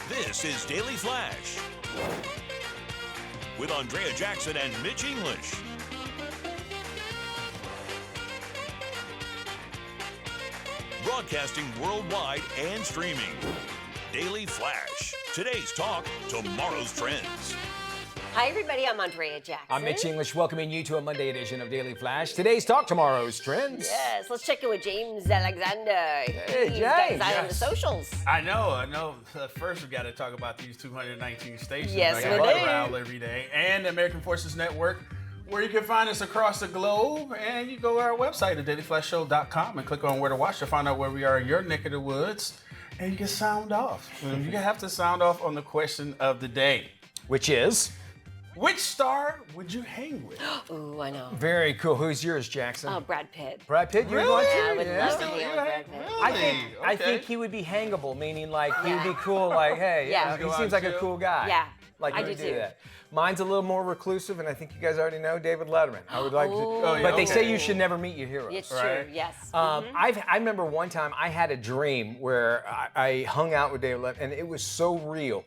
This is Daily Flash with Andrea Jackson and Mitch English. Broadcasting worldwide and streaming. Daily Flash. Today's talk, tomorrow's trends. Hi, everybody. I'm Andrea Jackson. I'm Mitch English, welcoming you to a Monday edition of Daily Flash. Today's talk, tomorrow's trends. Yes, let's check in with James Alexander. Hey, He's James. got his eye on the socials. I know. First, we got to talk about these 219 stations. Yes, I we got do. around every day, and the American Forces Network, where you can find us across the globe. And you go to our website at dailyflashshow.com and click on where to watch to find out where we are in your neck of the woods, and you can sound off. You have to sound off on the question of the day, Which is? which star would you hang with? Ooh, I know. Very cool. Who's yours, Jackson? Oh, Brad Pitt. Brad Pitt, you Really? want to? Yeah, I would Yeah. love to hang out with Brad Pitt. I think he would be hangable, meaning like he'd be cool, like, hey, Yeah. he seems like a cool guy. Yeah, Like I he would do too. that. Mine's a little more reclusive, and I think you guys already know David Letterman. I would like to, Oh, but they say okay. you should never meet your heroes. It's Right. true, yes. I remember one time I had a dream where I hung out with David Letterman, and it was so real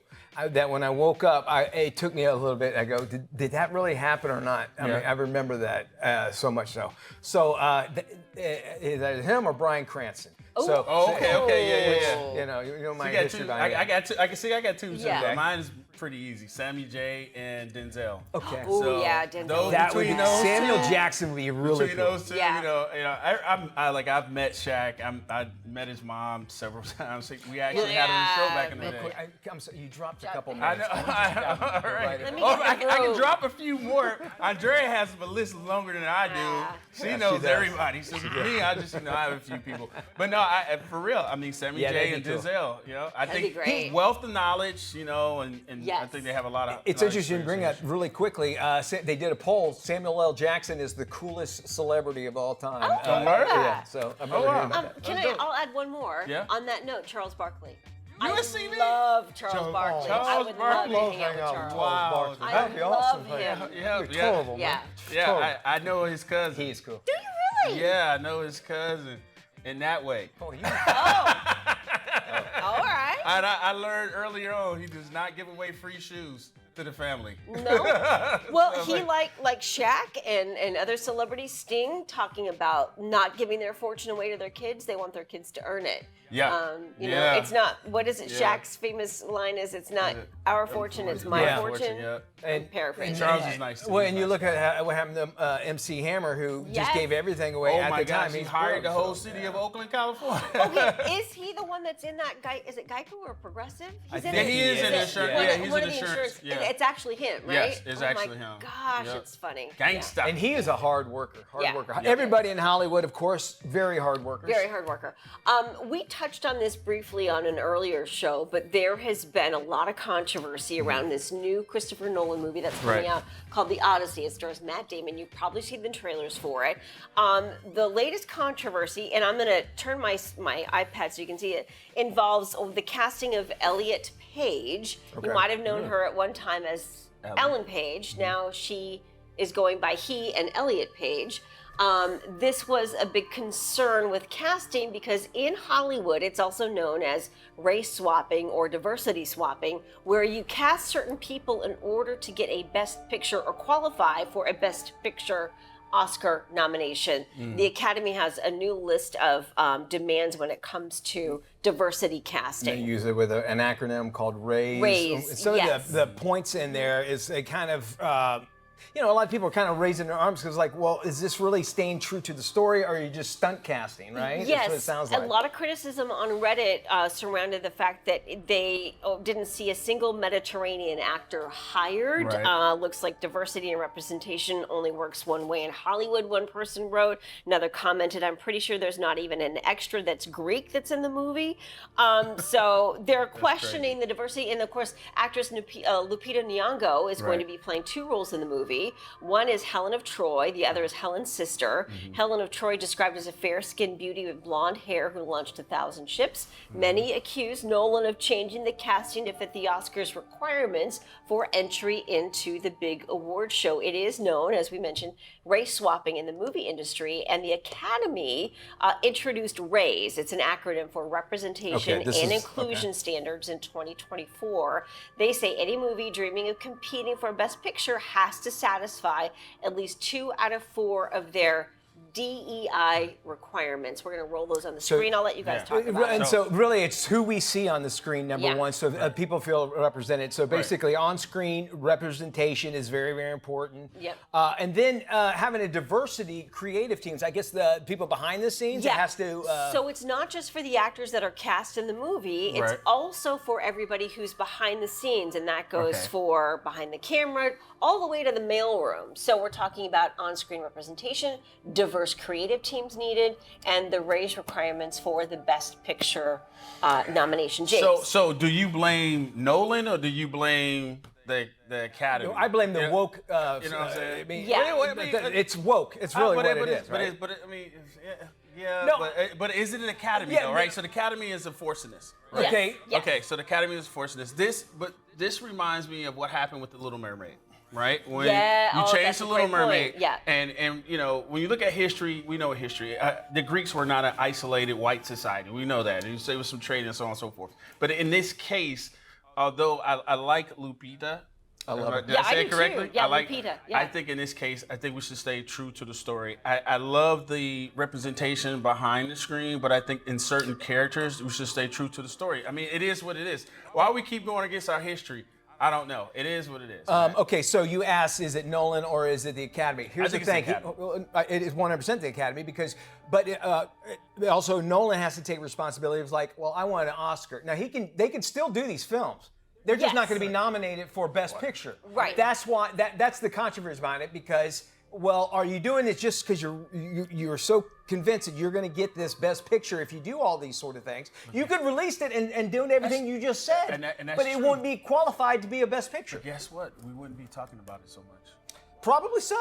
that when I woke up, it took me a little bit. I go, did that really happen or not? I mean, I remember that so much so. So is that him or Bryan Cranston? So, Okay, yeah. you know my You got history two. behind I that. got two. I can see. I got two. So Yeah. Mine's pretty easy. Sammy J and Denzel. Okay. Ooh, So yeah, Denzel. those- That would be between those Samuel two- Jackson would be really Between cool. those two, Yeah. I've met Shaq. I met his mom several times. We actually had her on the show back in the Real quick, day. I'm sorry, you dropped a couple I names. know. All right. Let me Oh, get the I can rope. drop a few more. Andrea has a list longer than I do. She knows does. everybody. So for me, I just I have a few people. But no, for real. I mean, Sammy Yeah, J that'd and be cool. Denzel. I That'd think be great. wealth of knowledge. And I Yes. think they have a lot of. It's interesting to bring that really quickly. They did a poll. Samuel L. Jackson is the coolest celebrity of all time. Oh, yeah. So I remember wow. hearing about that. Can I'll add one more. Yeah. On that note, Charles Barkley. USC, I love Charles Barkley. Charles I would Barkley. love to hang out with Charles. Wow. I That'd be love awesome. him. Yeah, You're yeah. total, Yeah. man. Yeah, Total. I know his cousin. He is cool. Do you really? Yeah, I know his cousin in that way. Oh, you All right. I learned earlier on he does not give away free shoes to the family. No. Well, So, he like Shaq and other celebrities, Sting, talking about not giving their fortune away to their kids. They want their kids to earn it. Yeah. You know, Yeah. it's not. What is it? Yeah. Shaq's famous line is, "It's not our fortune, it's my Yeah. fortune." Yeah. And Paraphrasing. Charles is nice. Too. Well, He's and you nice. look at what happened to MC Hammer, who Yes. just gave everything away Oh at my the gosh, time. he He's hired broke, the whole so- city of Oakland, California. Okay, is he the one that's in that guy? Is it Geico or Progressive? He's think Yeah, he is in Yeah. insurance. Yeah. Yeah, he's one in of the insurance. Yeah. It's actually him, right? Yes, it's oh actually my him. Gosh, Yep. it's funny. Gangsta. And he is a hard worker. Yeah. Everybody in Hollywood, of course, very hard workers. Very hard worker. We touched on this briefly on an earlier show, but there has been a lot of controversy around this new Christopher Nolan movie that's coming Right. out called The Odyssey. It stars Matt Damon. You've probably seen the trailers for it. The latest controversy, and I'm going to turn my iPad so you can see it, involves the casting of Elliot Page. Okay. You might have known her at one time as Ellen Page. Now she is going by he and Elliot Page. This was a big concern with casting because in Hollywood, it's also known as race swapping or diversity swapping, where you cast certain people in order to get a Best Picture or qualify for a Best Picture Oscar nomination. The Academy has a new list of demands when it comes to diversity They casting. use it with an acronym called RAISE. RAISE, Some yes. of the points in there is they kind of, a lot of people are kind of raising their arms because, like, well, is this really staying true to the story, or are you just stunt casting, right? Yes, That's what it sounds like. a lot of criticism on Reddit surrounded the fact that they didn't see a single Mediterranean actor hired. Right. Looks like diversity and representation only works one way in Hollywood, one person wrote. Another commented, I'm pretty sure there's not even an extra that's Greek that's in the movie. So they're questioning the diversity. And of course, actress Lupita Nyong'o is going to be playing two roles in the movie. movie. One is Helen of Troy, the other is Helen's sister. Helen of Troy, described as a fair-skinned beauty with blonde hair who launched 1,000 ships. Many accused Nolan of changing the casting to fit the Oscars' requirements for entry into the big award show. It is known, as we mentioned, race swapping in the movie industry, and the Academy introduced RAISE. It's an acronym for Representation and Inclusion Standards in 2024. They say any movie dreaming of competing for Best Picture has to satisfy at least 2 out of 4 of their DEI requirements. We're going to roll those on the screen. I'll let you guys talk about it. And so really it's who we see on the screen, number one, so people feel represented. So basically on-screen representation is very, very important. Yep. And then having a diversity creative teams, I guess the people behind the scenes, it has to... So it's not just for the actors that are cast in the movie, it's also for everybody who's behind the scenes, and that goes for behind the camera, all the way to the mailroom. So we're talking about on-screen representation, diverse creative teams needed, and the raise requirements for the Best Picture nomination. James. So do you blame Nolan or do you blame the Academy? No, I blame the woke. You know what I'm saying? It's woke. It's really what it is. Right? But is it an Academy though, right? So the Academy is enforcing this. Right? Okay. Yes. Okay. So the Academy is enforcing this. This reminds me of what happened with the Little Mermaid. Right? When you change the Little Mermaid. Yeah. And you know, when you look at history, we know history. The Greeks were not an isolated white society. We know that. There was some trade and so on and so forth. But in this case, although I like Lupita. I love it. Did I say it correctly? Too. Yeah, I like Lupita. Yeah. I think in this case, I think we should stay true to the story. I love the representation behind the screen, but I think in certain characters, we should stay true to the story. I mean, it is what it is. Why we keep going against our history? I don't know. It is what it is. Okay, so you asked, is it Nolan or is it the Academy? Here's the thing. It is 100% the Academy but also Nolan has to take responsibility. It's like, well, I want an Oscar. Now they can still do these films. They're just not going to be nominated for Best Picture. Right. That's why that's the controversy behind it, because well, are you doing it just because you're so convinced that you're going to get this Best Picture if you do all these sort of things? You could release it and do everything you just said, but it won't be qualified to be a Best Picture. But guess what? We wouldn't be talking about it so much. Probably so.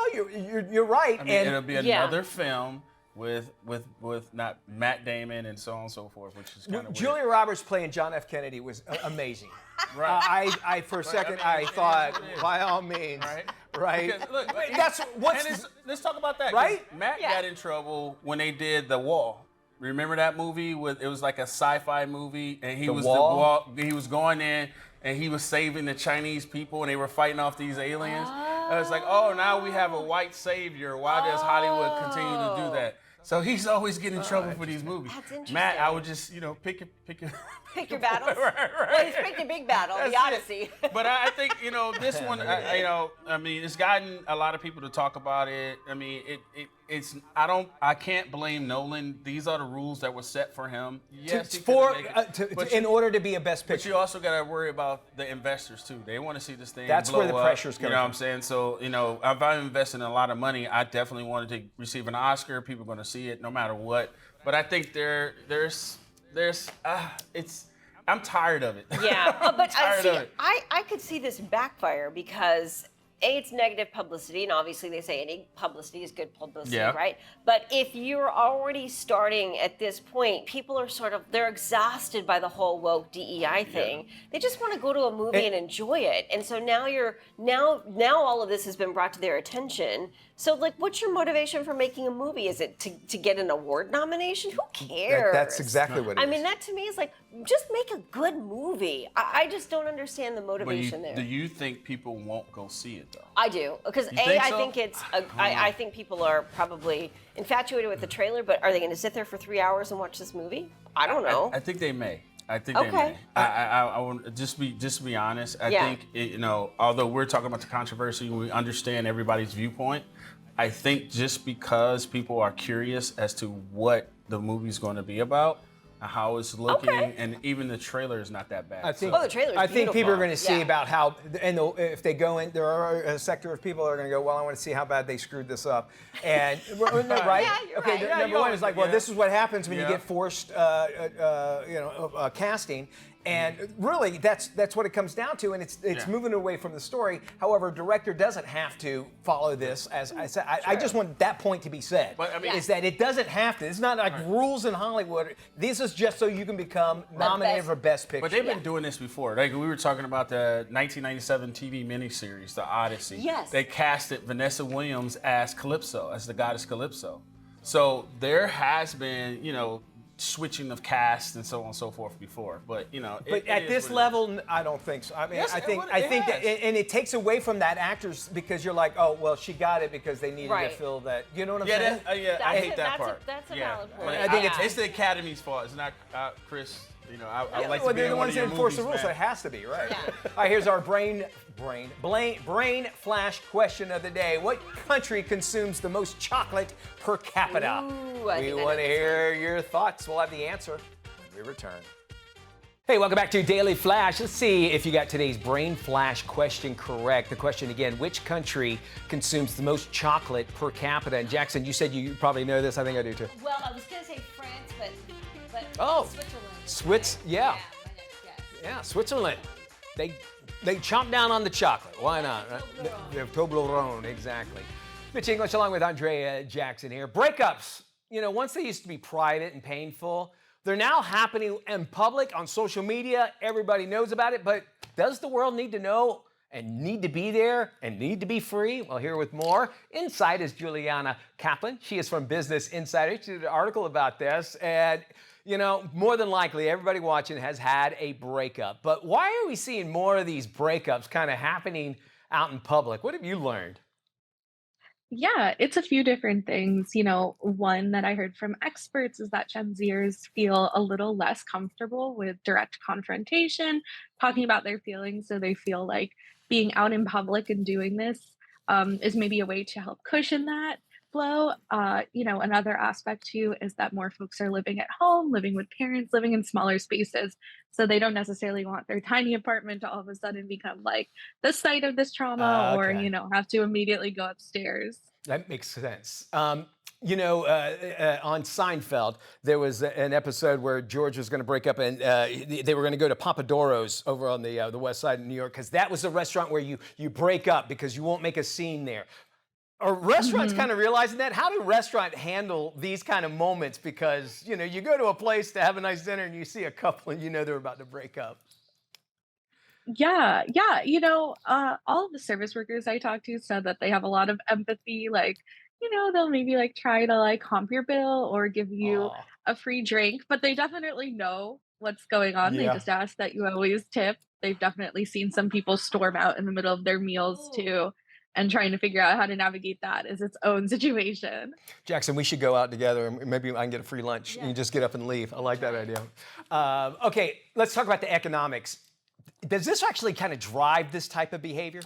You're right. I mean, it'll be another film with not Matt Damon and so on and so forth, which is kind of Julia Roberts playing John F. Kennedy was amazing. Right. I for a second I thought, by all means, right. Because, look, let's talk about that. Right. Matt got in trouble when they did The Wall. Remember that movie? It was like a sci-fi movie, and he was going in and he was saving the Chinese people, and they were fighting off these aliens. It's like, oh, now we have a white savior. Why does Hollywood continue to do that? So he's always getting in trouble for these movies. That's interesting. Matt, I would just, pick your battles. right. Well, he's picked a big battle, the Odyssey. But I think, this one, I mean, it's gotten a lot of people to talk about it. I mean, I can't blame Nolan. These are the rules that were set for him. Yes, in order to be a Best Picture. But you also got to worry about the investors too. They want to see this thing That's blow where the up, pressure's coming. You know what I'm saying? So, if I'm investing a lot of money, I definitely wanted to receive an Oscar. People are going to see it no matter what. But I think I'm tired of it. Yeah, but I could see this backfire because it's negative publicity, and obviously they say any publicity is good publicity, right? But if you're already starting at this point, people are they're exhausted by the whole woke DEI thing. They just want to go to a movie and enjoy it. And so now now all of this has been brought to their attention. So, what's your motivation for making a movie? Is it to get an award nomination? Who cares? That's exactly what it is. I mean, that to me is just make a good movie. I just don't understand the motivation there. Do you think people won't go see it, though? I do. Because, I think people are probably infatuated with the trailer, but are they going to sit there for 3 hours and watch this movie? I don't know. I think they may. They may. I want just to be honest. I think although we're talking about the controversy, we understand everybody's viewpoint. I think just because people are curious as to what the movie's going to be about, how it's looking, and even the trailer is not that bad. The trailer is I think people are going to see yeah. about how, and if they go in, there are a sector of people that are going to go, well, I want to see how bad they screwed this up. And, right? Yeah, you're right. Number one is like, well, this is what happens when you get forced, casting. And really, that's what it comes down to, and it's moving away from the story. However, a director doesn't have to follow this. As I said, I just want that point to be said. But, I mean, is that it doesn't have to. It's not like rules in Hollywood. This is just so you can become nominated for Best Picture. But they've been doing this before. Like we were talking about the 1997 TV miniseries, The Odyssey. Yes. They casted Vanessa Williams as Calypso, as the goddess Calypso. So there has been, switching of cast and so on and so forth before, but But at this level, I don't think so. I mean, Yes, I think that, has. and it takes away from that actors because you're like, oh, well, she got it because they needed to fill that. You know what I'm saying? I hate that part. That's a valid point. I think it's the Academy's fault. It's not Chris. I like to be they're in the one ones of that your enforce the movies, rules, so man. it has to be, right? Yeah. All right, here's our brain flash question of the day. What country consumes the most chocolate per capita? Ooh, I we think I know want to this hear your thoughts. We'll have the answer when we return. Hey, welcome back to Daily Flash. Let's see if you got today's brain flash question correct. The question again, which country consumes the most chocolate per capita? And Jackson, you said you probably know this. I think I do too. Well, I was going to say France, but Switzerland. Yeah. My next guess. Yeah, Switzerland. They chomp down on the chocolate. Why not? Right? The Toblerone, exactly. Mitch English along with Andrea Jackson here. Breakups. Once they used to be private and painful, they're now happening in public on social media. Everybody knows about it, but does the world need to know and need to be there and need to be free? Well, here with more. Inside is Juliana Kaplan. She is from Business Insider. She did an article about this, and more than likely, everybody watching has had a breakup. But why are we seeing more of these breakups kind of happening out in public? What have you learned? Yeah, it's a few different things. One that I heard from experts is that Gen Zers feel a little less comfortable with direct confrontation, talking about their feelings. So they feel like being out in public and doing this is maybe a way to help cushion that flow. Another aspect too is that more folks are living at home, living with parents, living in smaller spaces. So they don't necessarily want their tiny apartment to all of a sudden become like the site of this trauma or, have to immediately go upstairs. That makes sense. On Seinfeld, there was an episode where George was going to break up and they were going to go to Papadoro's over on the west side of New York because that was the restaurant where you break up because you won't make a scene there. Are restaurants kind of realizing that? How do restaurants handle these kind of moments? Because, you go to a place to have a nice dinner and you see a couple and they're about to break up. Yeah. All of the service workers I talked to said that they have a lot of empathy. Like, they'll maybe like try to like comp your bill or give you a free drink, but they definitely know what's going on. They just ask that you always tip. They've definitely seen some people storm out in the middle of their meals too. And trying to figure out how to navigate that is its own situation. Jackson, we should go out together and maybe I can get a free lunch. You just get up and leave. I like that idea. Okay, let's talk about the economics. Does this actually kind of drive this type of behavior?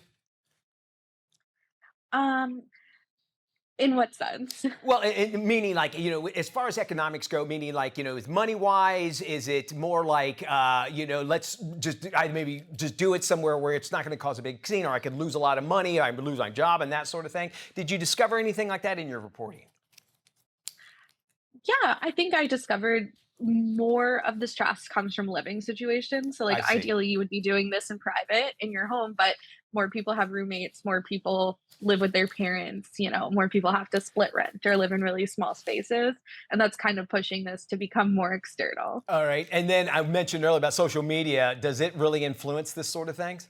In what sense? Well, meaning like, as far as economics go, meaning like, is money-wise, is it more like, let's just maybe just do it somewhere where it's not going to cause a big scene or I could lose a lot of money, I would lose my job and that sort of thing. Did you discover anything like that in your reporting? Yeah, I think I discovered more of the stress comes from living situations. So like ideally you would be doing this in private in your home, but more people have roommates, more people live with their parents, more people have to split rent or live in really small spaces. And that's kind of pushing this to become more external. All right. And then I mentioned earlier about social media. Does it really influence this sort of things?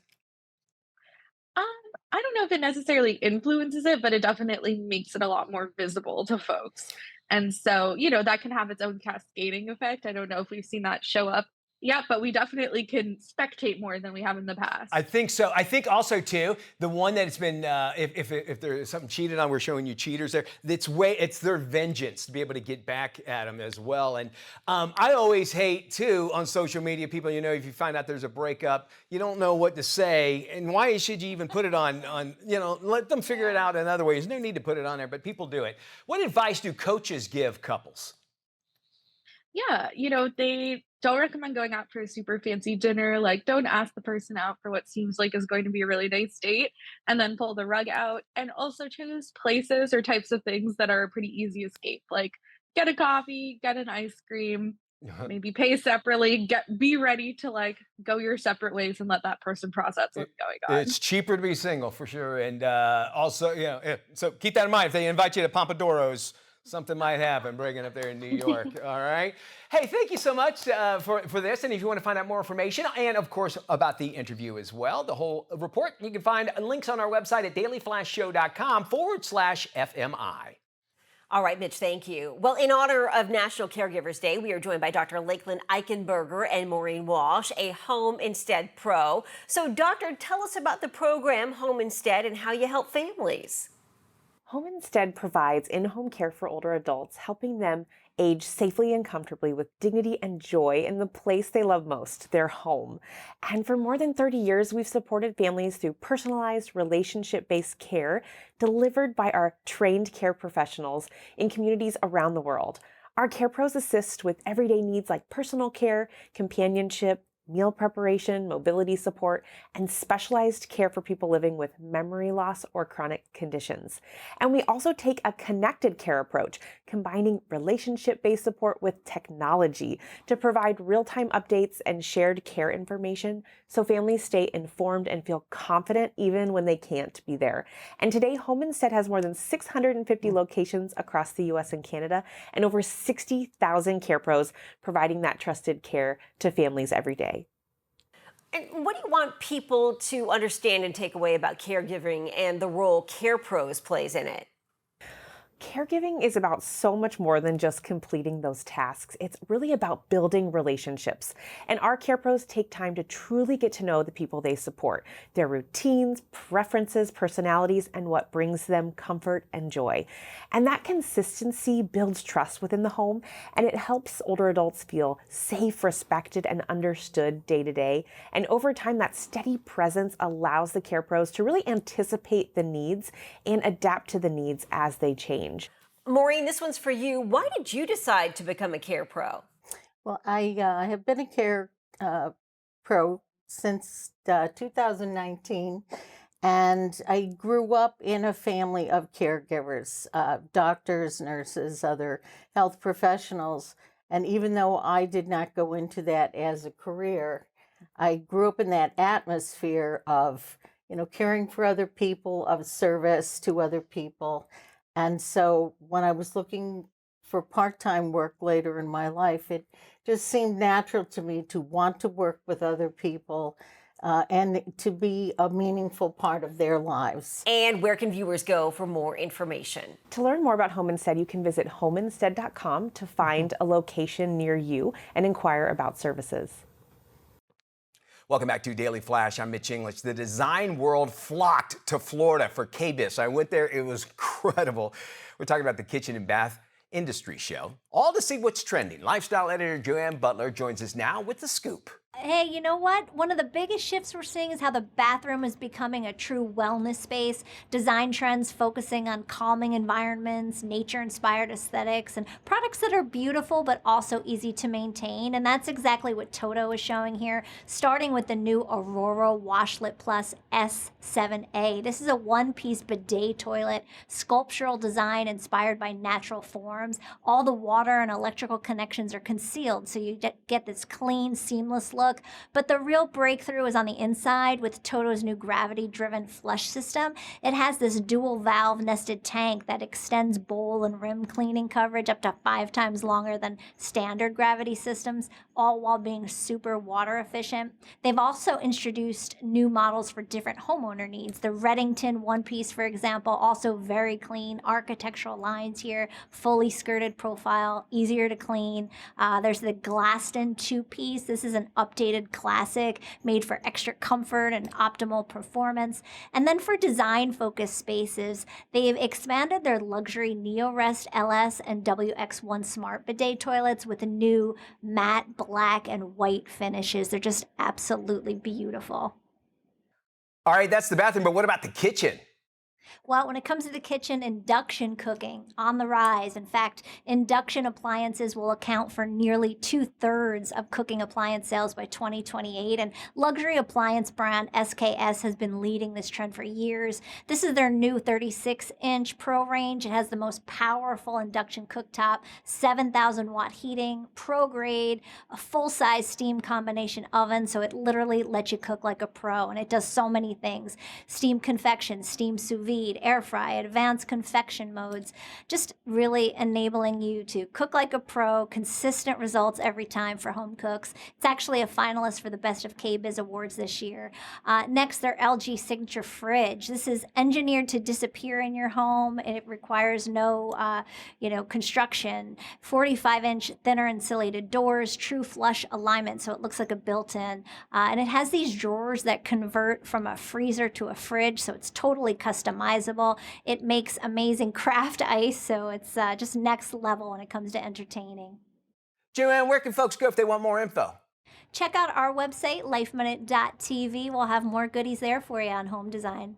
I don't know if it necessarily influences it, but it definitely makes it a lot more visible to folks. And so, that can have its own cascading effect. I don't know if we've seen that show up yet, but we definitely can spectate more than we have in the past. I think so. I think also, too, the one that's been, if there's something cheated on, we're showing you cheaters there. It's their vengeance to be able to get back at them as well. And I always hate, too, on social media, people, if you find out there's a breakup, you don't know what to say. And why should you even put it on let them figure it out in other ways. There's no need to put it on there, but people do it. What advice do coaches give couples? Yeah, they don't recommend going out for a super fancy dinner. Like, don't ask the person out for what seems like is going to be a really nice date and then pull the rug out. And also choose places or types of things that are a pretty easy escape. Like, get a coffee, get an ice cream, maybe pay separately, be ready to like go your separate ways and let that person process what's going on. It's cheaper to be single for sure. And also, so keep that in mind. If they invite you to Pompadoro's, something might happen breaking up there in New York. All right. Hey, thank you so much for this. And if you want to find out more information and, of course, about the interview as well, the whole report, you can find links on our website at dailyflashshow.com/FMI. All right, Mitch, thank you. Well, in honor of National Caregivers Day, we are joined by Dr. Lakeland Eichenberger and Maureen Walsh, a Home Instead pro. So, doctor, tell us about the program Home Instead and how you help families. Home Instead provides in-home care for older adults, helping them age safely and comfortably with dignity and joy in the place they love most, their home. And for more than 30 years, we've supported families through personalized, relationship-based care delivered by our trained care professionals in communities around the world. Our care pros assist with everyday needs like personal care, companionship, meal preparation, mobility support, and specialized care for people living with memory loss or chronic conditions. And we also take a connected care approach, combining relationship-based support with technology to provide real-time updates and shared care information so families stay informed and feel confident even when they can't be there. And today, Home Instead has more than 650 locations across the U.S. and Canada and over 60,000 care pros providing that trusted care to families every day. And what do you want people to understand and take away about caregiving and the role Care Pros plays in it? Caregiving is about so much more than just completing those tasks. It's really about building relationships. And our care pros take time to truly get to know the people they support, their routines, preferences, personalities, and what brings them comfort and joy. And that consistency builds trust within the home, and it helps older adults feel safe, respected, and understood day to day. And over time, that steady presence allows the care pros to really anticipate the needs and adapt to the needs as they change. Maureen, this one's for you. Why did you decide to become a care pro? Well, I have been a care pro since 2019, and I grew up in a family of caregivers, doctors, nurses, other health professionals. And even though I did not go into that as a career, I grew up in that atmosphere of, caring for other people, of service to other people. And so when I was looking for part-time work later in my life, it just seemed natural to me to want to work with other people and to be a meaningful part of their lives. And where can viewers go for more information? To learn more about Home Instead, you can visit homeinstead.com to find a location near you and inquire about services. Welcome back to Daily Flash. I'm Mitch English. The design world flocked to Florida for KBIS. I went there. It was incredible. We're talking about the kitchen and bath industry show. All to see what's trending. Lifestyle editor Joanne Butler joins us now with the scoop. Hey, you know what? One of the biggest shifts we're seeing is how the bathroom is becoming a true wellness space. Design trends focusing on calming environments, nature-inspired aesthetics, and products that are beautiful but also easy to maintain. And that's exactly what Toto is showing here, starting with the new Aurora Washlet Plus S7A. This is a one-piece bidet toilet, sculptural design inspired by natural forms. All the water and electrical connections are concealed, so you get this clean, seamless look. But the real breakthrough is on the inside with Toto's new gravity-driven flush system. It has this dual valve nested tank that extends bowl and rim cleaning coverage up to 5 times longer than standard gravity systems, all while being super water efficient. They've also introduced new models for different homeowner needs. The Reddington one-piece, for example, also very clean, architectural lines here, fully skirted profile, easier to clean. There's the Glaston two-piece. This is an updated classic made for extra comfort and optimal performance. And then for design-focused spaces, they've expanded their luxury NeoRest LS and WX1 Smart bidet toilets with new matte black and white finishes. They're just absolutely beautiful. All right, that's the bathroom, but what about the kitchen? Well, when it comes to the kitchen, induction cooking on the rise. In fact, induction appliances will account for nearly 2/3 of cooking appliance sales by 2028. And luxury appliance brand SKS has been leading this trend for years. This is their new 36-inch Pro range. It has the most powerful induction cooktop, 7,000-watt heating, pro grade, a full-size steam combination oven. So it literally lets you cook like a pro. And it does so many things: steam convection, steam sous vide, air fry, advanced convection modes, just really enabling you to cook like a pro, consistent results every time for home cooks. It's actually a finalist for the Best of KBIS Awards this year. Next, their LG Signature Fridge. This is engineered to disappear in your home, and it requires no, construction. 45-inch thinner insulated doors, true flush alignment, so it looks like a built-in. And it has these drawers that convert from a freezer to a fridge, so it's totally customizable. It makes amazing craft ice, so it's just next level when it comes to entertaining. Joanne, where can folks go if they want more info? Check out our website, lifeminute.tv. We'll have more goodies there for you on home design.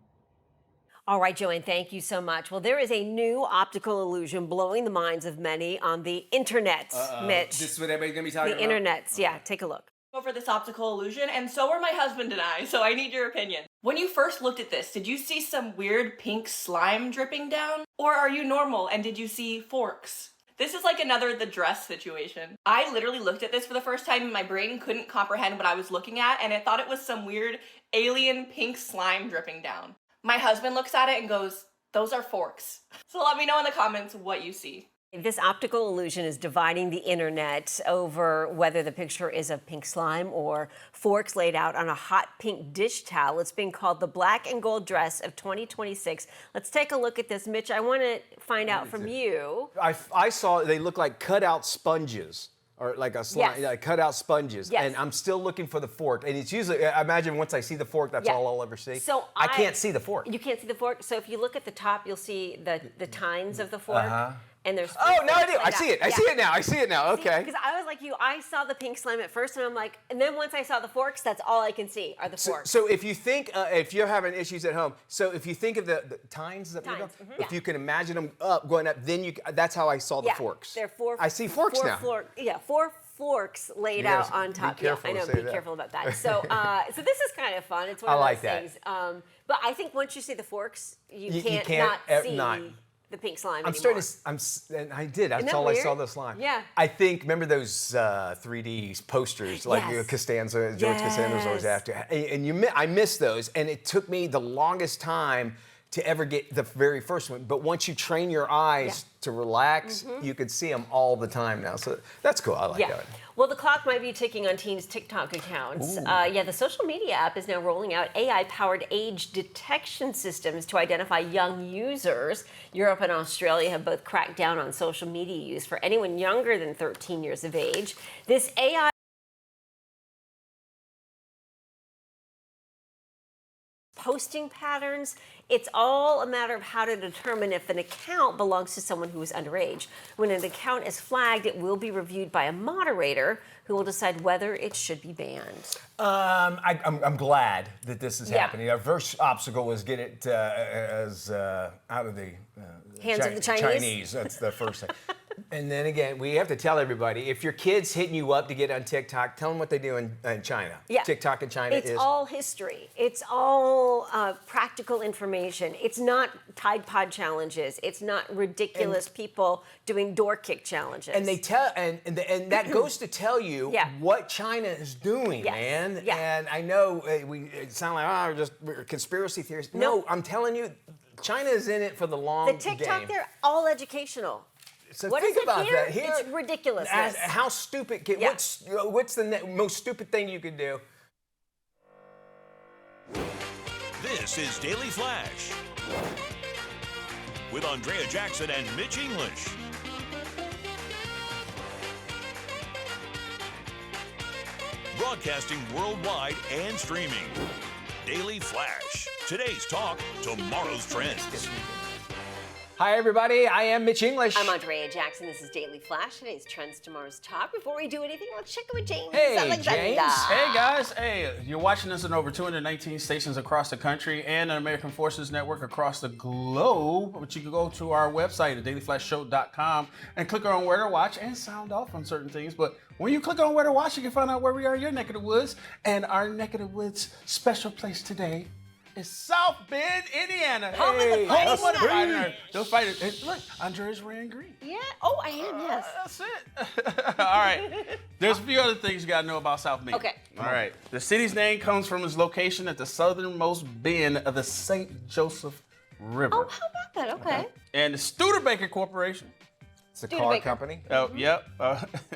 All right, Joanne, thank you so much. Well, there is a new optical illusion blowing the minds of many on the internet, Mitch. This is what everybody's going to be talking about? The internets, yeah. Take a look. For this optical illusion, and so are my husband and I, so I need your opinion. When you first looked at this, did you see some weird pink slime dripping down? Or are you normal and did you see forks? This is like another The Dress situation. I literally looked at this for the first time and my brain couldn't comprehend what I was looking at, and it thought it was some weird alien pink slime dripping down. My husband looks at it and goes, "Those are forks." So let me know in the comments what you see. This optical illusion is dividing the internet over whether the picture is of pink slime or forks laid out on a hot pink dish towel. It's being called the black and gold dress of 2026. Let's take a look at this. Mitch, I want to find out from you. I saw they look like cutout sponges. Or like a slime, Yes. like cut out sponges. Yes. And I'm still looking for the fork. And it's usually, I imagine once I see the fork, that's all I'll ever see. So I can't see the fork. You can't see the fork. So if you look at the top, you'll see the tines of the fork. And there's Oh, no, I do. like I see it. I see it now. I see it now. Okay. Because I was like you, I saw the pink slime at first, and I'm like, and then once I saw the forks, that's all I can see are the forks. So if you think, if you're having issues at home, so if you think of the tines, that Tines, if you can imagine them going up, then that's how I saw the forks. They're four. I see forks now. Four forks laid out on top. Be careful I know. to say Be that. careful about that. So, so this is kind of fun. It's one of those things. But I think once you see the forks, you can't not see the pink slime I'm anymore. and I did. That's all I saw the slime. Yeah. I think, remember those 3D posters, like Costanza, George Costanza's always after. And I missed those, and it took me the longest time to ever get the very first one. But once you train your eyes to relax, you can see them all the time now. So that's cool. I like that. Well, the clock might be ticking on teens' TikTok accounts. The social media app is now rolling out AI-powered age detection systems to identify young users. Europe and Australia have both cracked down on social media use for anyone younger than 13 years of age. This AI posting patterns, it's all a matter of how to determine if an account belongs to someone who is underage. When an account is flagged, it will be reviewed by a moderator who will decide whether it should be banned. I'm glad that this is happening. Our first obstacle was get it out of the hands of the Chinese. That's the first thing. And then again, we have to tell everybody, if your kid's hitting you up to get on TikTok, tell them what they do in China. Yeah. TikTok in China It's all history. It's all practical information. It's not Tide Pod challenges. It's not ridiculous people doing door kick challenges. And they tell, and that goes to tell you what China is doing, man. Yeah. And I know it sound like we're conspiracy theories. No, I'm telling you, China is in it for the long game. The TikTok, they're all educational. So what think is it about here? that. It's ridiculousness. How stupid can what's the most stupid thing you could do? This is Daily Flash with Andrea Jackson and Mitch English. Broadcasting worldwide and streaming. Daily Flash. Today's talk, tomorrow's trends. Hi, everybody. I am Mitch English. I'm Andrea Jackson. This is Daily Flash. Today's Trends, Tomorrow's Talk. Before we do anything, let's check in with James. Hey, Alexander. James. Hey guys, you're watching us on over 219 stations across the country and an American Forces Network across the globe. But you can go to our website at dailyflashshow.com and click on where to watch and sound off on certain things. But when you click on where to watch, you can find out where we are in your neck of the woods. And our neck of the woods special place today is South Bend, Indiana. Home of the Fighters. Those fighters. And look, Andrea's wearing green. Yeah. Oh, I am, yes. That's it. All right. There's a few other things you got to know about South Bend. Okay. All right. The city's name comes from its location at the southernmost bend of the St. Joseph River. Oh, how about that? Okay. And the Studebaker Corporation, It's a car company.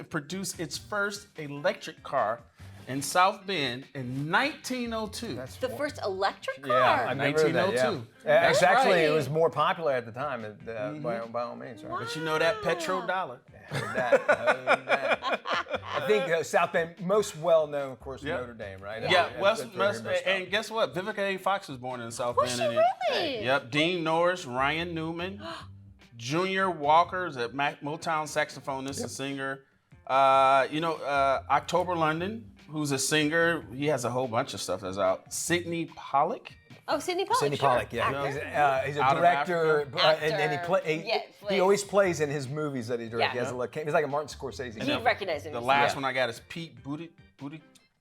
produced its first electric car in South Bend in 1902. That's The first electric car? Yeah, I remember that, 1902. yeah. That's Actually, right. it was more popular at the time, by all means, right? But you know that petrodollar. Heard that. I think South Bend, most well known, of course, Yep. Notre Dame, right? Yeah, That's where West, everybody and stopped. guess what? Vivica A. Fox was born in South Was Bend. she really? Yep. Dean Norris, Ryan Newman, Junior Walker is a Motown saxophonist and singer. October London, who's a singer. He has a whole bunch of stuff that's out. Sidney Pollack. Oh, Sidney Pollack. Sidney sure. Pollack, yeah. Actor. He's a Out of director, Africa. and then Yeah, he plays. always plays in his movies that he directs. Yeah. He has a look. He's like a Martin Scorsese. You'd recognize him. The last Yeah. one I got is Pete Booty.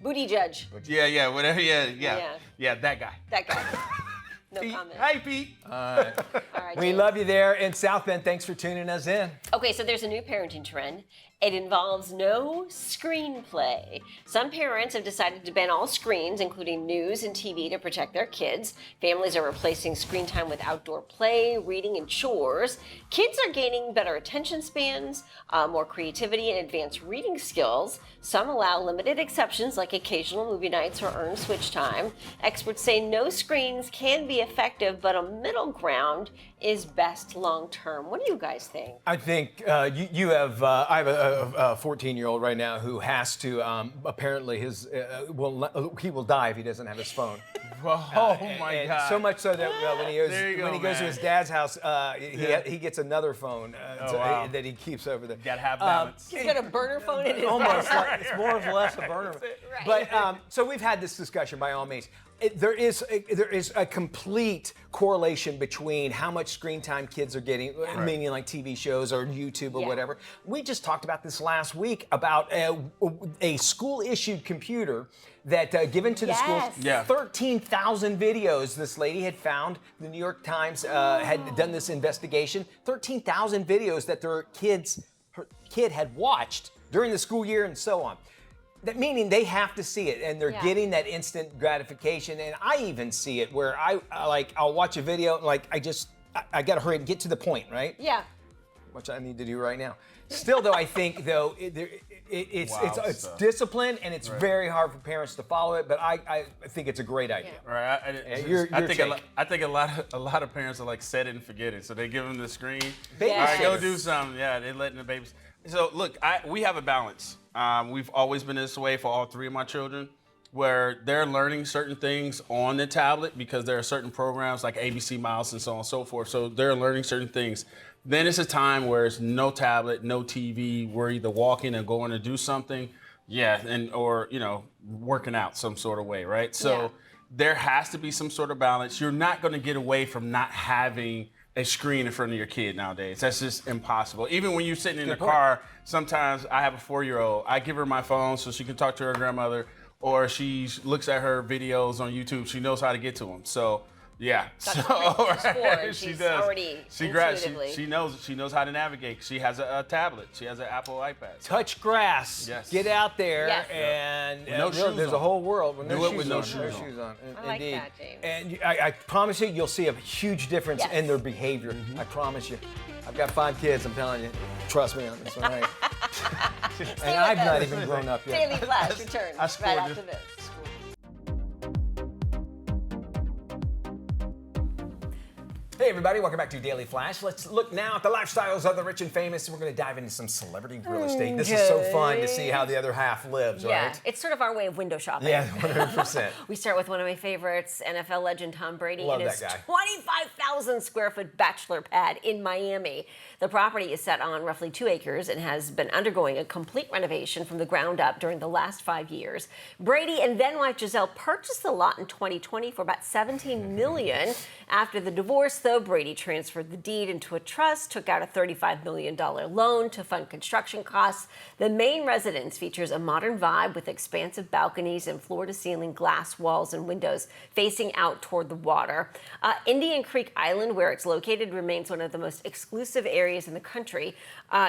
Booty Judge. Yeah, whatever. Yeah, that guy. That guy. No Pete. comment. Hey, Pete. All right, We James. love you there in South Bend. Thanks for tuning us in. Okay, so there's a new parenting trend. It involves no screenplay. Some parents have decided to ban all screens, including news and TV, to protect their kids. Families are replacing screen time with outdoor play, reading, and chores. Kids are gaining better attention spans, more creativity, and advanced reading skills. Some allow limited exceptions, like occasional movie nights or earned switch time. Experts say no screens can be effective, but a middle ground is best long term. What do you guys think? I think you have. I have a 14-year-old right now who has to. Apparently, he will die if he doesn't have his phone. Oh my And God. so much so that when he goes There you go, goes to man. his dad's house, he gets another phone wow. that he keeps over there. Gotta have balance. He's got a burner phone in his Almost car. like it's more or less a burner. Right. But so we've had this discussion by all means. There is a complete correlation between how much screen time kids are getting, meaning like TV shows or YouTube or Yeah. whatever. We just talked about this last week about a school-issued computer that given to the schools. Yes. Yeah. 13,000 videos this lady had found. The New York Times had done this investigation. 13,000 videos that her kid had watched during the school year and so on. That meaning they have to see it, and they're Yeah. getting that instant gratification. And I even see it where I'll watch a video and I gotta hurry and get to the point, right? Yeah. Which I need to do right now. Still, though, I think though it's stuff. discipline, and it's very hard for parents to follow it. But I think it's a great idea. Right. I think a lot of parents are like set it and forget it. So they give them the screen. Babysitter. All right, go do something. Yeah, they're letting the babies. So look, we have a balance. We've always been this way for all three of my children, where they're learning certain things on the tablet because there are certain programs like ABC Mouse and so on and so forth. So they're learning certain things. Then it's a time where it's no tablet, no TV. We're either walking and going to do something, or working out some sort of way, right? So Yeah. there has to be some sort of balance. You're not going to get away from not having a screen in front of your kid nowadays. That's just impossible. Even when you're sitting in the car, sometimes I have a 4-year-old. I give her my phone so she can talk to her grandmother, or she looks at her videos on YouTube. She knows how to get to them. So yeah. She's 4 and she she's does. already She grabs. intuitively. She knows how to navigate. She has a tablet. She has an Apple iPad. Touch grass. Yes. Get out there, Yes. and With no shoes there's on. a whole world with Do no it shoes with no on. shoes on. I like Indeed. that, James. And I promise you'll see a huge difference Yes. in their behavior. I promise you. I've got 5 kids. I'm telling you. Trust me on this one. Right? And I've not even grown up yet. Daily Flash returns I right scored after it. this. Hey everybody, welcome back to Daily Flash. Let's look now at the lifestyles of the rich and famous, and we're going to dive into some celebrity real estate. This is so fun to see how the other half lives, Yeah, right? it's sort of our way of window shopping. Yeah, 100%. We start with one of my favorites, NFL legend Tom Brady Love and his that guy. 25,000 square foot bachelor pad in Miami. The property is set on roughly 2 acres and has been undergoing a complete renovation from the ground up during the last 5 years. Brady and then wife Giselle purchased the lot in 2020 for about $17 million. After the divorce, though, Brady transferred the deed into a trust, took out a $35 million loan to fund construction costs. The main residence features a modern vibe with expansive balconies and floor-to-ceiling glass walls and windows facing out toward the water. Indian Creek Island, where it's located, remains one of the most exclusive areas in the country.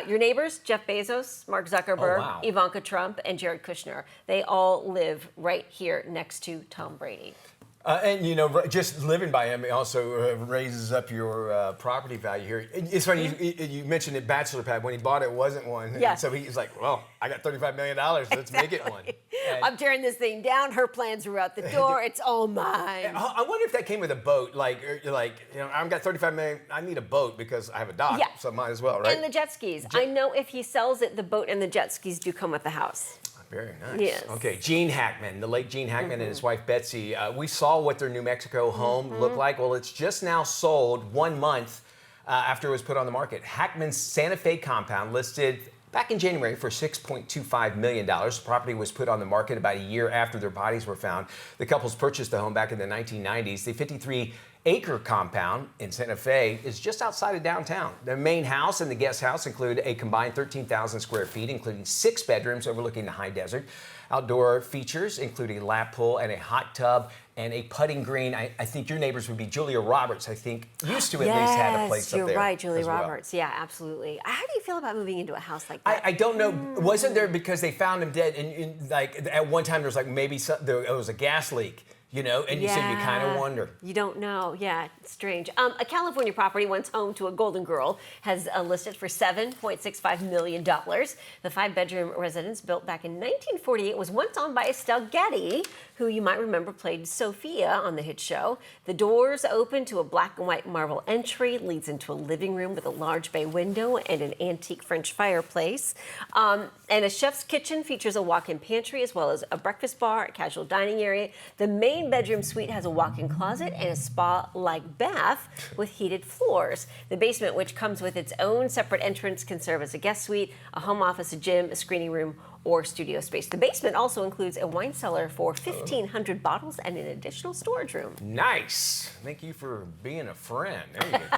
Your neighbors, Jeff Bezos, Mark Zuckerberg, Ivanka Trump, and Jared Kushner, they all live right here next to Tom Brady. And, you know, just living by him also raises up your property value here. It's funny, you mentioned it, bachelor pad. When he bought it, it wasn't one. Yeah. So he's like, well, I got $35 million. Let's make it one. And I'm tearing this thing down. Her plans are out the door. It's all mine. I wonder if that came with a boat. Like, you know, I've got $35 million. I need a boat because I have a dock. Yeah. So might as well, right? And the jet skis. I know if he sells it, the boat and the jet skis do come with the house. Very nice. Yes. Okay, Gene Hackman, the late Gene Hackman and his wife Betsy. We saw what their New Mexico home looked like. Well, it's just now sold 1 month after it was put on the market. Hackman's Santa Fe compound listed back in January for $6.25 million. The property was put on the market about a year after their bodies were found. The couples purchased the home back in the 1990s. The 53-acre compound in Santa Fe is just outside of downtown. The main house and the guest house include a combined 13,000 square feet, including 6 bedrooms overlooking the high desert. Outdoor features include a lap pool and a hot tub and a putting green. I think your neighbors would be Julia Roberts, I think, used to at least have a place up there. You're right, Julia as well. Roberts. Yeah, absolutely. How do you feel about moving into a house like that? I don't know. Wasn't there because they found him dead? And like at one time there was like maybe there was a gas leak. You know, and you said you kind of wonder. You don't know. Yeah, it's strange. A California property once home to a Golden Girl has listed for $7.65 million. The 5-bedroom residence, built back in 1948, was once owned by Estelle Getty, who you might remember played Sophia on the hit show. The doors open to a black and white marble entry, leads into a living room with a large bay window and an antique French fireplace. And a chef's kitchen features a walk-in pantry as well as a breakfast bar, a casual dining area. The main bedroom suite has a walk-in closet and a spa-like bath with heated floors. The basement, which comes with its own separate entrance, can serve as a guest suite, a home office, a gym, a screening room, or studio space. The basement also includes a wine cellar for 1,500 bottles and an additional storage room. Nice. Thank you for being a friend. There you go.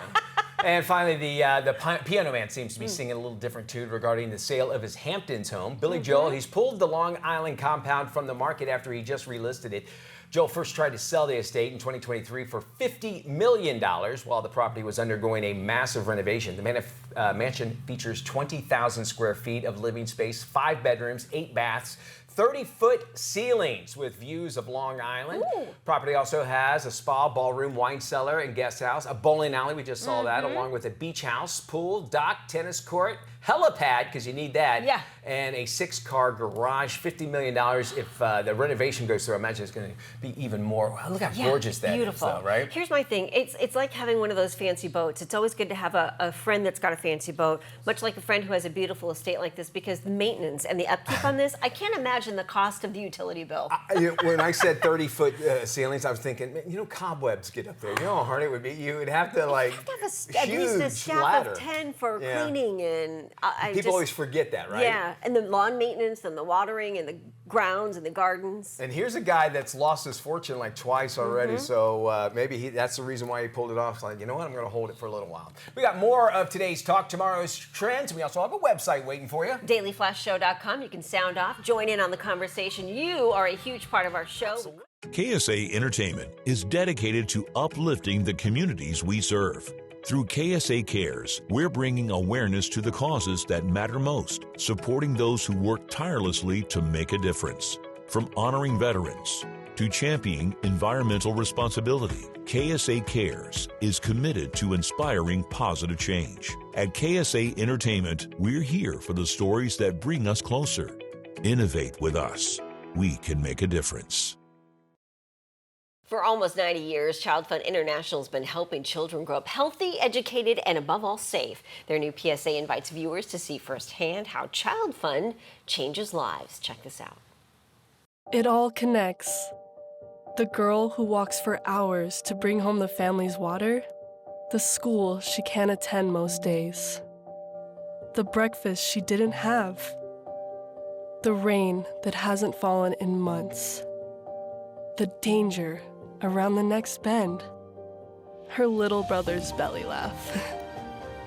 And finally, the Piano Man seems to be singing a little different tune regarding the sale of his Hamptons home. Billy Joel, he's pulled the Long Island compound from the market after he just relisted it. Joel first tried to sell the estate in 2023 for $50 million while the property was undergoing a massive renovation. The mansion features 20,000 square feet of living space, 5 bedrooms, 8 baths, 30-foot ceilings with views of Long Island. Ooh. Property also has a spa, ballroom, wine cellar, and guest house, a bowling alley, we just saw that, along with a beach house, pool, dock, tennis court, helipad, because you need that, and a 6-car garage, $50 million. If the renovation goes through, I imagine it's going to be even more. Wow, look how gorgeous that beautiful. is, though, right? Here's my thing. It's like having one of those fancy boats. It's always good to have a friend that's got a fancy boat, much like a friend who has a beautiful estate like this, because the maintenance and the upkeep on this, I can't imagine the cost of the utility bill. When I said 30-foot ceilings, I was thinking, man, you know, cobwebs get up there. You know how hard it would be? You would have to, like, at least a staff ladder. of 10 for cleaning and... People always forget that, right? Yeah, and the lawn maintenance and the watering and the grounds and the gardens. And here's a guy that's lost his fortune like twice already, so maybe that's the reason why he pulled it off. It's like, you know what, I'm going to hold it for a little while. We got more of today's talk, tomorrow's trends, and we also have a website waiting for you. DailyFlashShow.com. You can sound off, join in on the conversation. You are a huge part of our show. Absolutely. KSA Entertainment is dedicated to uplifting the communities we serve. Through KSA Cares, we're bringing awareness to the causes that matter most, supporting those who work tirelessly to make a difference. From honoring veterans to championing environmental responsibility, KSA Cares is committed to inspiring positive change. At KSA Entertainment, we're here for the stories that bring us closer. Innovate with us. We can make a difference. For almost 90 years, Child Fund International has been helping children grow up healthy, educated, and above all safe. Their new PSA invites viewers to see firsthand how Child Fund changes lives. Check this out. It all connects. The girl who walks for hours to bring home the family's water, the school she can't attend most days, the breakfast she didn't have, the rain that hasn't fallen in months, the danger around the next bend, her little brother's belly laugh,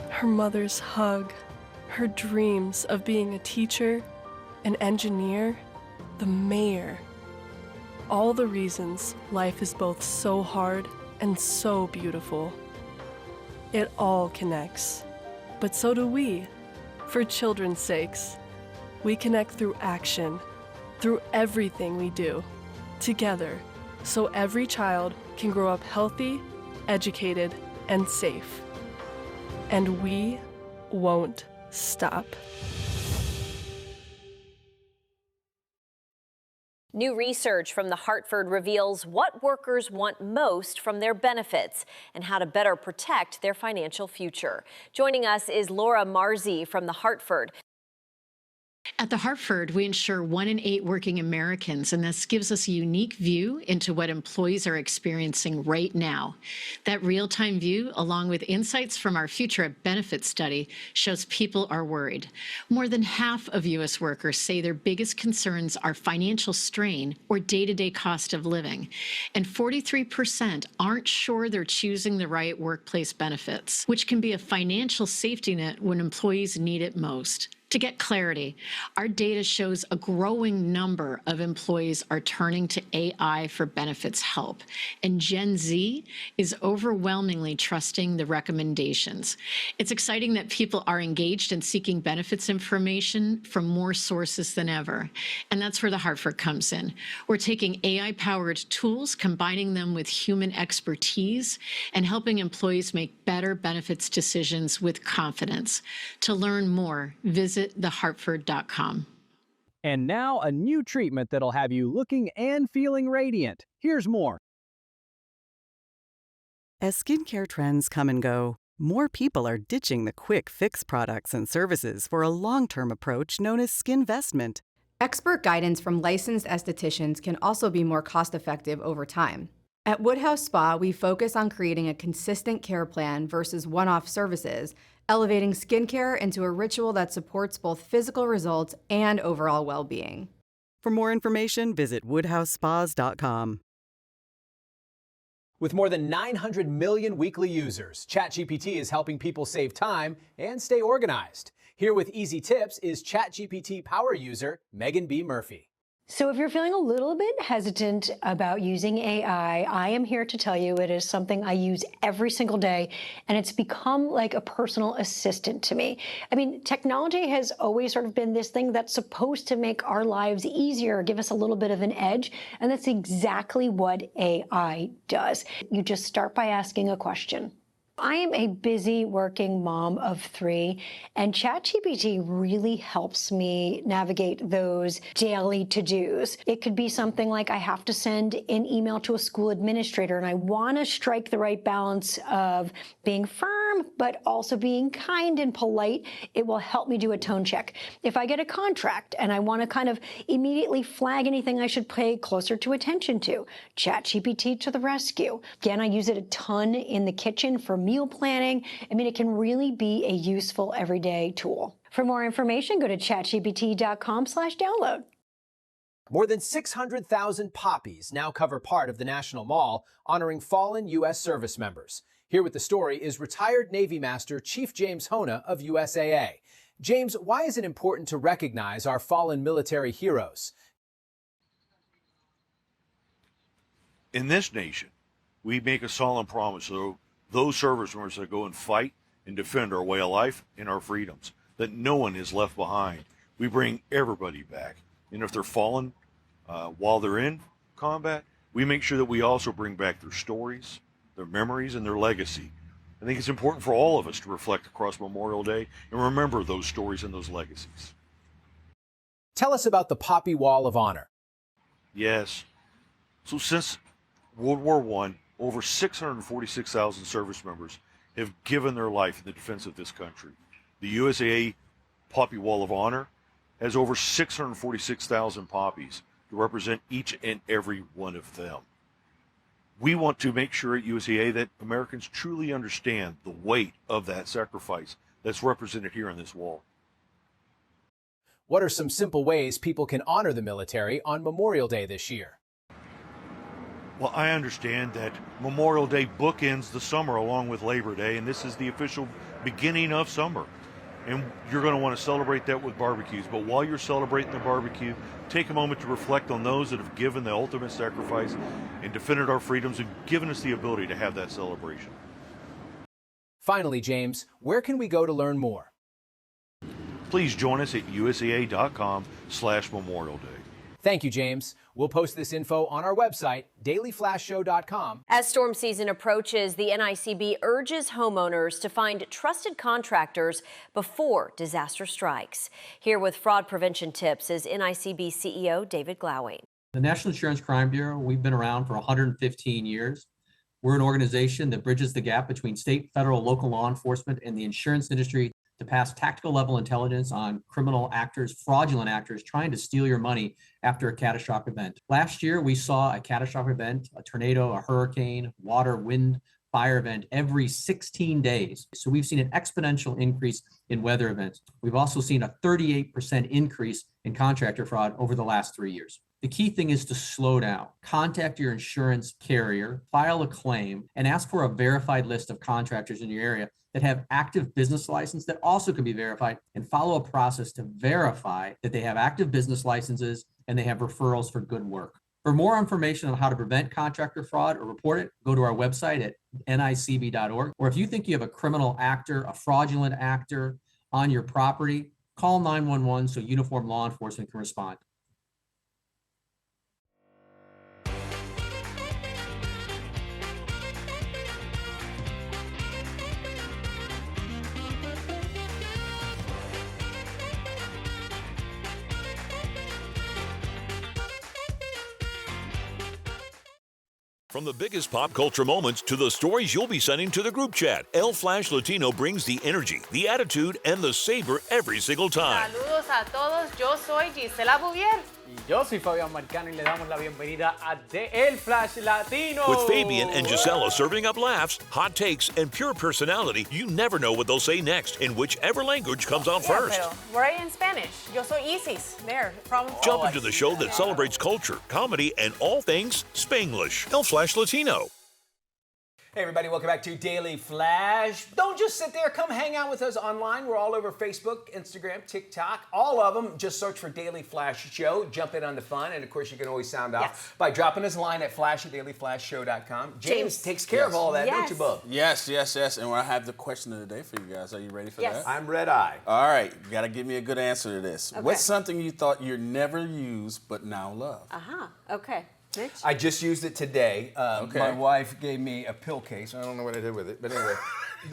her mother's hug, her dreams of being a teacher, an engineer, the mayor. All the reasons life is both so hard and so beautiful. It all connects, but so do we. For children's sakes, we connect through action, through everything we do, together, so every child can grow up healthy, educated, and safe. And we won't stop. New research from the Hartford reveals what workers want most from their benefits and how to better protect their financial future. Joining us is Laura Marzi from the Hartford. At the Hartford, we insure 1 in 8 working Americans, and this gives us a unique view into what employees are experiencing right now. That real-time view, along with insights from our Future Benefits study, shows people are worried. More than half of U.S. workers say their biggest concerns are financial strain or day-to-day cost of living, and 43% aren't sure they're choosing the right workplace benefits, which can be a financial safety net when employees need it most. To get clarity, our data shows a growing number of employees are turning to AI for benefits help, and Gen Z is overwhelmingly trusting the recommendations. It's exciting that people are engaged in seeking benefits information from more sources than ever, and that's where the Hartford comes in. We're taking AI-powered tools, combining them with human expertise, and helping employees make better benefits decisions with confidence. To learn more, visit thehartford.com. And now a new treatment that'll have you looking and feeling radiant. Here's more. As skincare trends come and go, more people are ditching the quick fix products and services for a long-term approach known as skinvestment. Expert guidance from licensed estheticians can also be more cost-effective over time. At Woodhouse Spa, we focus on creating a consistent care plan versus one-off services, elevating skincare into a ritual that supports both physical results and overall well-being. For more information, visit woodhousespas.com. With more than 900 million weekly users, ChatGPT is helping people save time and stay organized. Here with easy tips is ChatGPT power user Megan B. Murphy. So if you're feeling a little bit hesitant about using AI, I am here to tell you it is something I use every single day, and it's become like a personal assistant to me. I mean, technology has always sort of been this thing that's supposed to make our lives easier, give us a little bit of an edge, and that's exactly what AI does. You just start by asking a question. I am a busy working mom of 3, and ChatGPT really helps me navigate those daily to-dos. It could be something like I have to send an email to a school administrator, and I want to strike the right balance of being firm, but also being kind and polite. It will help me do a tone check. If I get a contract and I want to kind of immediately flag anything I should pay closer to attention to, ChatGPT to the rescue. Again, I use it a ton in the kitchen for meal planning. I mean, it can really be a useful everyday tool. For more information, go to chatgpt.com/download. More than 600,000 poppies now cover part of the National Mall, honoring fallen U.S. service members. Here with the story is retired Navy Master Chief James Hona of USAA. James, why is it important to recognize our fallen military heroes? In this nation, we make a solemn promise to those service members that go and fight and defend our way of life and our freedoms, that no one is left behind. We bring everybody back. And if they're fallen while they're in combat, we make sure that we also bring back their stories, their memories, and their legacy. I think it's important for all of us to reflect across Memorial Day and remember those stories and those legacies. Tell us about the Poppy Wall of Honor. Yes. So since World War I, over 646,000 service members have given their life in the defense of this country. The USAA Poppy Wall of Honor has over 646,000 poppies to represent each and every one of them. We want to make sure at USAA that Americans truly understand the weight of that sacrifice that's represented here on this wall. What are some simple ways people can honor the military on Memorial Day this year? Well, I understand that Memorial Day bookends the summer along with Labor Day, and this is the official beginning of summer. And you're going to want to celebrate that with barbecues. But while you're celebrating the barbecue, take a moment to reflect on those that have given the ultimate sacrifice and defended our freedoms and given us the ability to have that celebration. Finally, James, where can we go to learn more? Please join us at usaa.com/Memorial Day. Thank you, James. We'll post this info on our website, dailyflashshow.com. As storm season approaches, the NICB urges homeowners to find trusted contractors before disaster strikes. Here with fraud prevention tips is NICB CEO David Glowing. The National Insurance Crime Bureau, we've been around for 115 years. We're an organization that bridges the gap between state, federal, local law enforcement and the insurance industry to pass tactical level intelligence on criminal actors, fraudulent actors trying to steal your money after a catastrophic event. Last year, we saw a catastrophic event, a tornado, a hurricane, water, wind, fire event every 16 days. So we've seen an exponential increase in weather events. We've also seen a 38% increase in contractor fraud over the last 3 years. The key thing is to slow down. Contact your insurance carrier, file a claim, and ask for a verified list of contractors in your area that have active business license that also can be verified, and follow a process to verify that they have active business licenses and they have referrals for good work. For more information on how to prevent contractor fraud or report it, go to our website at nicb.org. Or if you think you have a criminal actor, a fraudulent actor on your property, call 911 so uniformed law enforcement can respond. From the biggest pop culture moments to the stories you'll be sending to the group chat, El Flash Latino brings the energy, the attitude, and the saber every single time. Saludos a todos, yo soy Gisela Bouvier. Y yo soy Fabián Marcano y le damos la bienvenida a El Flash Latino. With Fabian and Gisela serving up laughs, hot takes, and pure personality, you never know what they'll say next in whichever language comes out first. Pero we're in Spanish. Yo soy Isis. There, from Jump into the show that celebrates culture, comedy, and all things Spanglish. El Flash Latino. Hey everybody, welcome back to Daily Flash. Don't just sit there, come hang out with us online. We're all over Facebook, Instagram, TikTok, all of them. Just search for Daily Flash Show, jump in on the fun, and of course you can always sound off by dropping us a line at flash@dailyflashshow.com. James takes care of all that, don't you, Bub? Yes. And I have the question of the day for you guys. Are you ready for that? I'm red eye. All right, you gotta give me a good answer to this. Okay. What's something you thought you'd never use but now love? Okay. Mitch? I just used it today. My wife gave me a pill case. I don't know what I did with it, but anyway.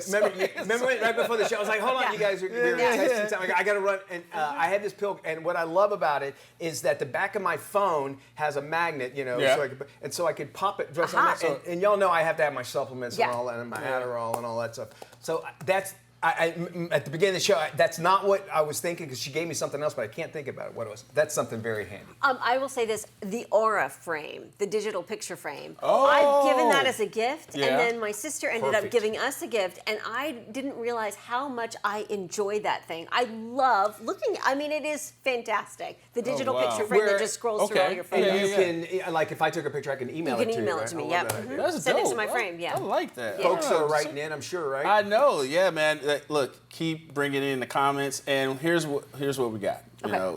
remember right before the show, I was like, hold on, you guys are texting time. I got to run. And I had this pill, and what I love about it is that the back of my phone has a magnet, so I could pop it. And y'all know I have to have my supplements and all that, and my Adderall and all that stuff. So that's... at the beginning of the show, that's not what I was thinking because she gave me something else, but I can't think about it. What it was? That's something very handy. I will say this: the Aura frame, the digital picture frame. I've given that as a gift, and then my sister ended up giving us a gift, and I didn't realize how much I enjoyed that thing. I love looking. I mean, it is fantastic. The digital picture frame that just scrolls through all your photos. And you can, like, if I took a picture, I can email it to you. You can email it to me. Yep. That's Send dope. it to my frame. Yeah. I like that. Folks are writing in, I'm sure, right? I know. Yeah, man. Look, keep bringing in the comments, and here's what we got.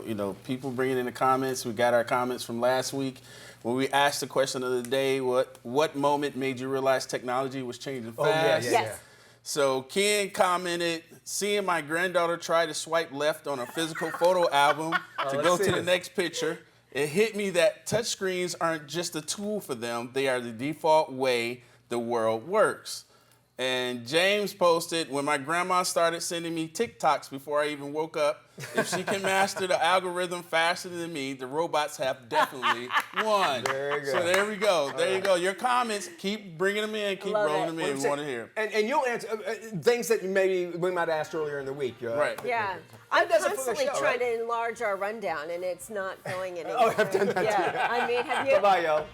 You know, people bringing in the comments. We got our comments from last week when we asked the question of the day: what moment made you realize technology was changing fast? Yes. So Ken commented, seeing my granddaughter try to swipe left on a physical photo album to go to the next picture. It hit me that touchscreens aren't just a tool for them; they are the default way the world works. And James posted, when my grandma started sending me TikToks before I even woke up, if she can master the algorithm faster than me, the robots have definitely won. There you go. So there we go. There you go. Your comments, keep bringing them in, keep rolling them in. We want to hear. And you'll answer things that maybe we might have asked earlier in the week. Right. Yeah. I'm does it for the constantly show, trying right? to enlarge our rundown, and it's not going anywhere. Oh, I've done that too. Yeah. I mean, have you? Bye-bye, y'all.